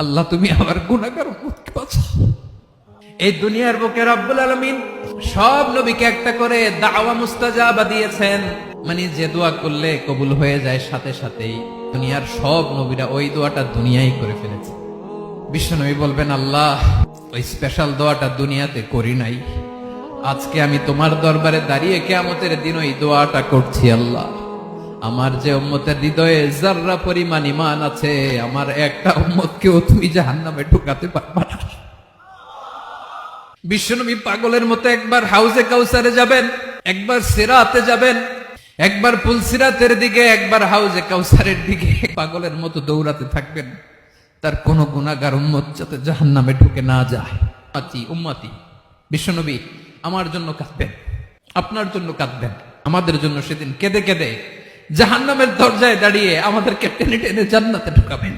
আল্লাহ তুমি আমার গুনাহগার উম্মতকে বাঁচাও। এই দুনিয়ার বুকে রব্বুল আলামিন সব নবীকে একটা করে দাওয়া মুস্তাজাবা দিয়েছেন, মানে যে দোয়া করলে কবুল হয়ে যায় সাথে সাথেই। দুনিয়ার সব নবীরা ওই দোয়াটা দুনিয়ায় করে ফেলেছে। বিশ্বনবী বলবেন, আল্লাহ ওই স্পেশাল দোয়াটা দুনিয়াতে করি নাই, আজকে আমি তোমার দরবারে দাঁড়িয়ে কিয়ামতের দিন ওই দোয়াটা করছি। আল্লাহ আমার যে উম্মতের হৃদয়ে যাররা পরিমাণ ঈমান আছে, আমার একটা উম্মতকেও তুমি জাহান্নামে ঢুকাতে পারবা না। বিশ্বনবী পাগলের মতো একবার হাউজে কাউসারে যাবেন, একবার সিরাতে যাবেন, একবার পুলসিরাতের দিকে, একবার হাউজে কাউসারের দিকে, পাগলের মতো দৌড়াতে থাকবেন, তার কোন গুনাহগার উম্মত যাতে জাহান্নামে ঢুকে না যায়। উম্মতি বিশ্বনবী আমার জন্য কাঁদবেন, আপনার জন্য কাঁদবেন, আমাদের জন্য সেদিন কেঁদে কেঁদে জাহান্নামের দরজায় দাঁড়িয়ে আমাদেরকে টেনে টেনে জান্নাতে ঢুকাবেন।